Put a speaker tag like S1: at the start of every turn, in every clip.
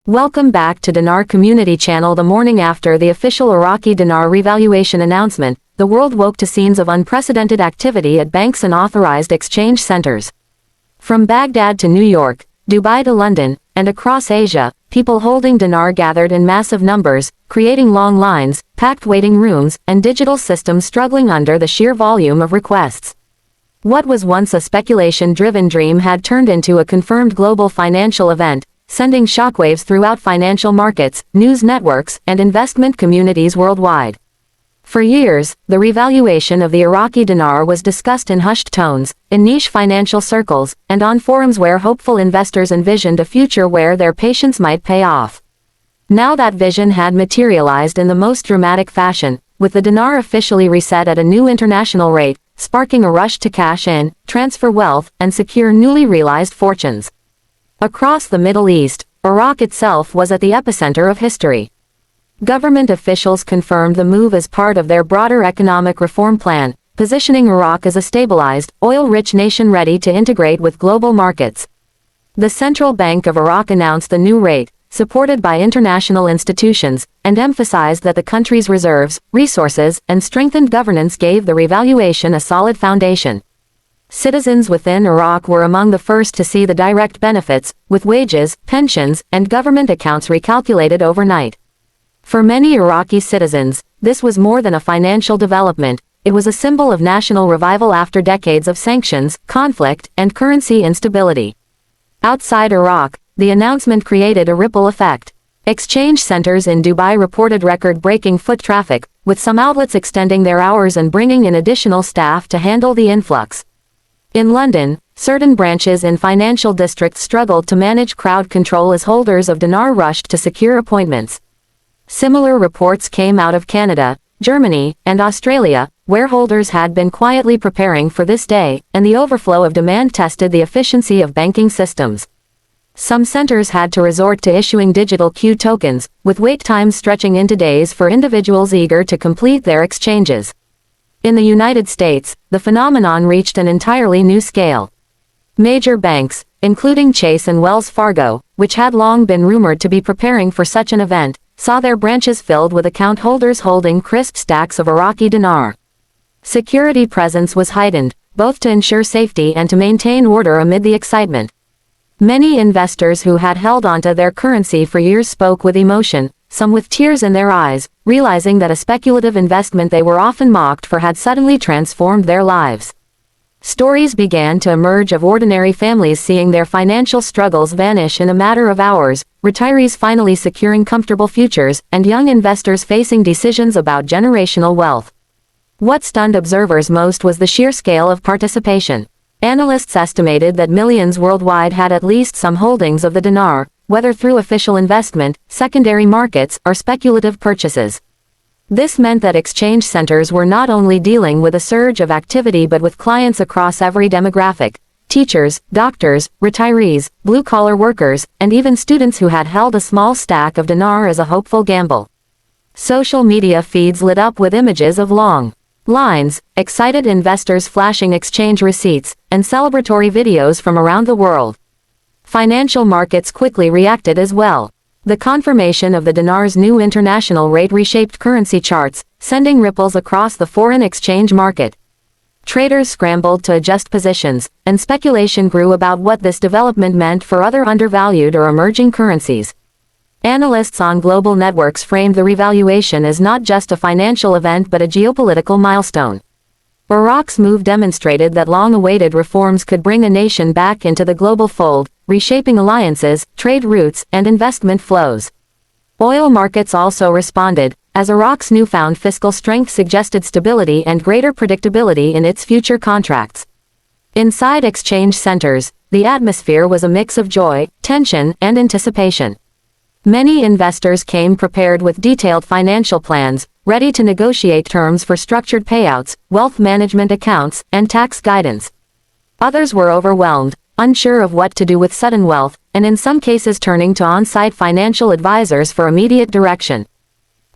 S1: Welcome back to Dinar Community Channel. The morning after the official Iraqi Dinar revaluation announcement, the world woke to scenes of unprecedented activity at banks and authorized exchange centers. From Baghdad to New York, Dubai to London, and across Asia, people holding dinar gathered in massive numbers, creating long lines, packed waiting rooms, and digital systems struggling under the sheer volume of requests. What was once a speculation-driven dream had turned into a confirmed global financial event, sending shockwaves throughout financial markets, news networks, and investment communities worldwide. For years, the revaluation of the Iraqi dinar was discussed in hushed tones, in niche financial circles, and on forums where hopeful investors envisioned a future where their patience might pay off. Now that vision had materialized in the most dramatic fashion, with the dinar officially reset at a new international rate, sparking a rush to cash in, transfer wealth, and secure newly realized fortunes. Across the Middle East, Iraq itself was at the epicenter of history. Government officials confirmed the move as part of their broader economic reform plan, positioning Iraq as a stabilized, oil-rich nation ready to integrate with global markets. The Central Bank of Iraq announced the new rate, supported by international institutions, and emphasized that the country's reserves, resources, and strengthened governance gave the revaluation a solid foundation. Citizens within Iraq were among the first to see the direct benefits, with wages, pensions, and government accounts recalculated overnight. For many Iraqi citizens, this was more than a financial development, it was a symbol of national revival after decades of sanctions, conflict, and currency instability. Outside Iraq, the announcement created a ripple effect. Exchange centers in Dubai reported record-breaking foot traffic, with some outlets extending their hours and bringing in additional staff to handle the influx. In London, certain branches in financial districts struggled to manage crowd control as holders of dinar rushed to secure appointments. Similar reports came out of Canada, Germany, and Australia, where holders had been quietly preparing for this day, and the overflow of demand tested the efficiency of banking systems. Some centers had to resort to issuing digital queue tokens, with wait times stretching into days for individuals eager to complete their exchanges. In the United States, the phenomenon reached an entirely new scale. Major banks, including Chase and Wells Fargo, which had long been rumored to be preparing for such an event, saw their branches filled with account holders holding crisp stacks of Iraqi dinar. Security presence was heightened, both to ensure safety and to maintain order amid the excitement. Many investors who had held onto their currency for years spoke with emotion, some with tears in their eyes, realizing that a speculative investment they were often mocked for had suddenly transformed their lives. Stories began to emerge of ordinary families seeing their financial struggles vanish in a matter of hours, retirees finally securing comfortable futures, and young investors facing decisions about generational wealth. What stunned observers most was the sheer scale of participation. Analysts estimated that millions worldwide had at least some holdings of the dinar, whether through official investment, secondary markets, or speculative purchases. This meant that exchange centers were not only dealing with a surge of activity but with clients across every demographic: teachers, doctors, retirees, blue-collar workers, and even students who had held a small stack of dinar as a hopeful gamble. Social media feeds lit up with images of long lines, excited investors flashing exchange receipts, and celebratory videos from around the world. Financial markets quickly reacted as well. The confirmation of the dinar's new international rate reshaped currency charts, sending ripples across the foreign exchange market. Traders scrambled to adjust positions, and speculation grew about what this development meant for other undervalued or emerging currencies. Analysts on global networks framed the revaluation as not just a financial event but a geopolitical milestone. Iraq's move demonstrated that long-awaited reforms could bring a nation back into the global fold, reshaping alliances, trade routes, and investment flows. Oil markets also responded, as Iraq's newfound fiscal strength suggested stability and greater predictability in its future contracts. Inside exchange centers, the atmosphere was a mix of joy, tension, and anticipation. Many investors came prepared with detailed financial plans, ready to negotiate terms for structured payouts, wealth management accounts, and tax guidance. Others were overwhelmed, unsure of what to do with sudden wealth, and in some cases turning to on-site financial advisors for immediate direction.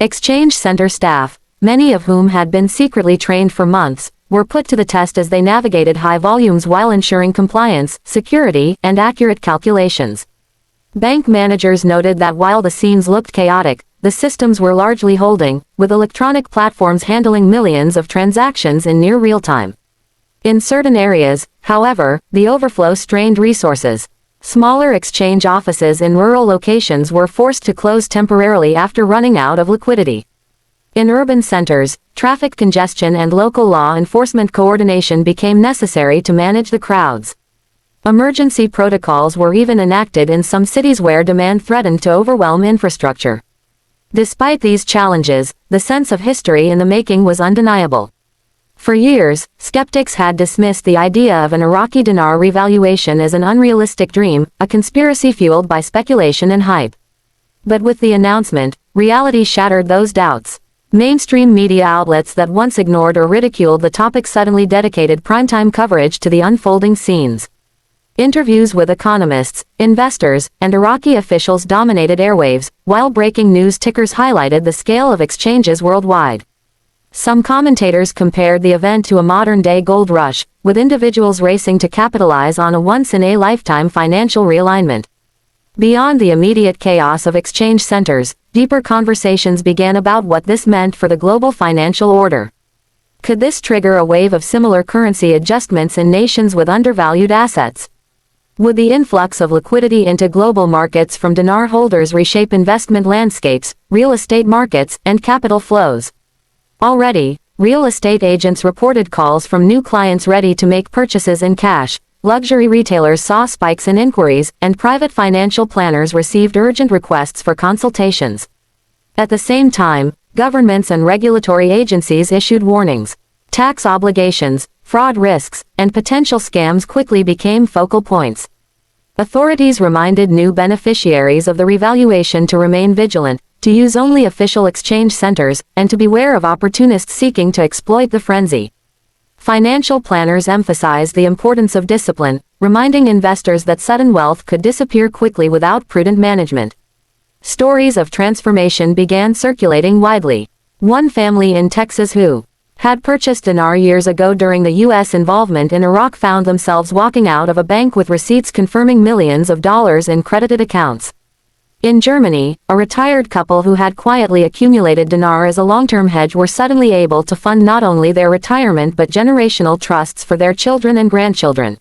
S1: Exchange center staff, many of whom had been secretly trained for months, were put to the test as they navigated high volumes while ensuring compliance, security, and accurate calculations. Bank managers noted that while the scenes looked chaotic, the systems were largely holding, with electronic platforms handling millions of transactions in near real time. In certain areas, however, the overflow strained resources. Smaller exchange offices in rural locations were forced to close temporarily after running out of liquidity. In urban centers, traffic congestion and local law enforcement coordination became necessary to manage the crowds. Emergency protocols were even enacted in some cities where demand threatened to overwhelm infrastructure. Despite these challenges, the sense of history in the making was undeniable. For years, skeptics had dismissed the idea of an Iraqi dinar revaluation as an unrealistic dream, a conspiracy fueled by speculation and hype. But with the announcement, reality shattered those doubts. Mainstream media outlets that once ignored or ridiculed the topic suddenly dedicated primetime coverage to the unfolding scenes. Interviews with economists, investors, and Iraqi officials dominated airwaves, while breaking news tickers highlighted the scale of exchanges worldwide. Some commentators compared the event to a modern-day gold rush, with individuals racing to capitalize on a once-in-a-lifetime financial realignment. Beyond the immediate chaos of exchange centers, deeper conversations began about what this meant for the global financial order. Could this trigger a wave of similar currency adjustments in nations with undervalued assets? Would the influx of liquidity into global markets from dinar holders reshape investment landscapes, real estate markets, and capital flows? Already, real estate agents reported calls from new clients ready to make purchases in cash, luxury retailers saw spikes in inquiries, and private financial planners received urgent requests for consultations. At the same time, governments and regulatory agencies issued warnings. Tax obligations, fraud risks, and potential scams quickly became focal points. Authorities reminded new beneficiaries of the revaluation to remain vigilant, to use only official exchange centers, and to beware of opportunists seeking to exploit the frenzy. Financial planners emphasized the importance of discipline, reminding investors that sudden wealth could disappear quickly without prudent management. Stories of transformation began circulating widely. One family in Texas who had purchased dinar years ago during the U.S. involvement in Iraq found themselves walking out of a bank with receipts confirming millions of dollars in credited accounts. In Germany, a retired couple who had quietly accumulated dinar as a long-term hedge were suddenly able to fund not only their retirement but generational trusts for their children and grandchildren.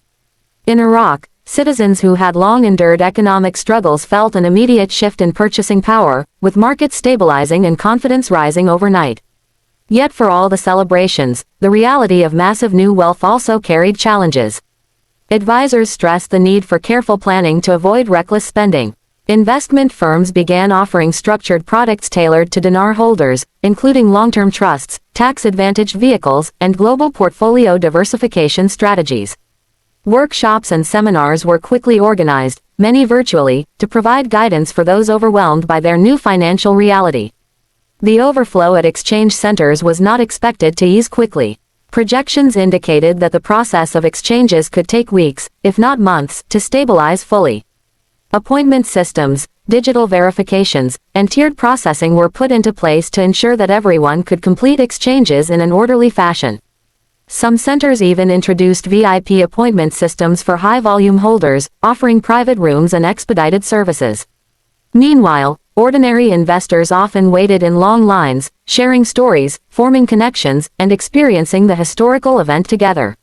S1: In Iraq, citizens who had long endured economic struggles felt an immediate shift in purchasing power, with markets stabilizing and confidence rising overnight. Yet for all the celebrations, the reality of massive new wealth also carried challenges. Advisors stressed the need for careful planning to avoid reckless spending. Investment firms began offering structured products tailored to dinar holders, including long-term trusts, tax-advantaged vehicles, and global portfolio diversification strategies. Workshops and seminars were quickly organized, many virtually, to provide guidance for those overwhelmed by their new financial reality. The overflow at exchange centers was not expected to ease quickly. Projections indicated that the process of exchanges could take weeks, if not months, to stabilize fully. Appointment systems, digital verifications, and tiered processing were put into place to ensure that everyone could complete exchanges in an orderly fashion. Some centers even introduced VIP appointment systems for high-volume holders, offering private rooms and expedited services. Meanwhile, ordinary investors often waited in long lines, sharing stories, forming connections, and experiencing the historical event together.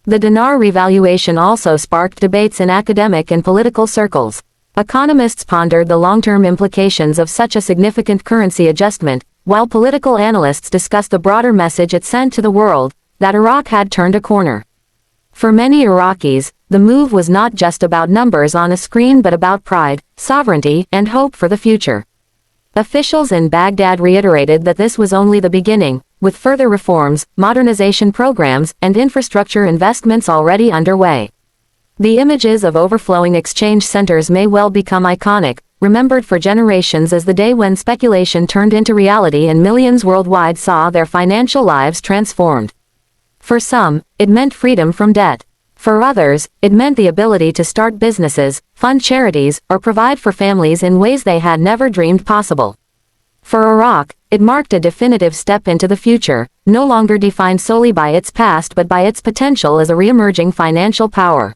S1: The dinar revaluation also sparked debates in academic and political circles. Economists pondered the long-term implications of such a significant currency adjustment, while political analysts discussed the broader message it sent to the world, that Iraq had turned a corner. For many Iraqis, the move was not just about numbers on a screen but about pride, sovereignty, and hope for the future. Officials in Baghdad reiterated that this was only the beginning, with further reforms, modernization programs, and infrastructure investments already underway. The images of overflowing exchange centers may well become iconic, remembered for generations as the day when speculation turned into reality and millions worldwide saw their financial lives transformed. For some, it meant freedom from debt. For others, it meant the ability to start businesses, fund charities, or provide for families in ways they had never dreamed possible. For Iraq, it marked a definitive step into the future, no longer defined solely by its past but by its potential as a re-emerging financial power.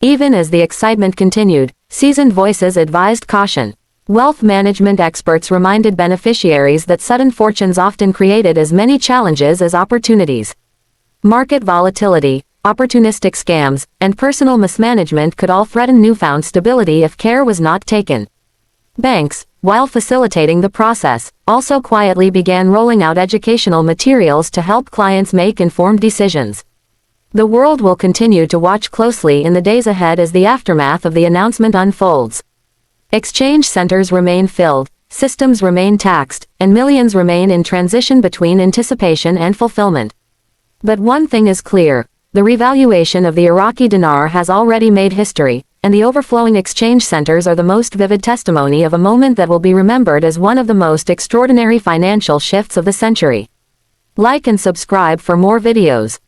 S1: Even as the excitement continued, seasoned voices advised caution. Wealth management experts reminded beneficiaries that sudden fortunes often created as many challenges as opportunities. Market volatility, opportunistic scams, and personal mismanagement could all threaten newfound stability if care was not taken. Banks, while facilitating the process, also quietly began rolling out educational materials to help clients make informed decisions. The world will continue to watch closely in the days ahead as the aftermath of the announcement unfolds. Exchange centers remain filled, systems remain taxed, and millions remain in transition between anticipation and fulfillment. But one thing is clear: the revaluation of the Iraqi dinar has already made history, and the overflowing exchange centers are the most vivid testimony of a moment that will be remembered as one of the most extraordinary financial shifts of the century. Like and subscribe for more videos.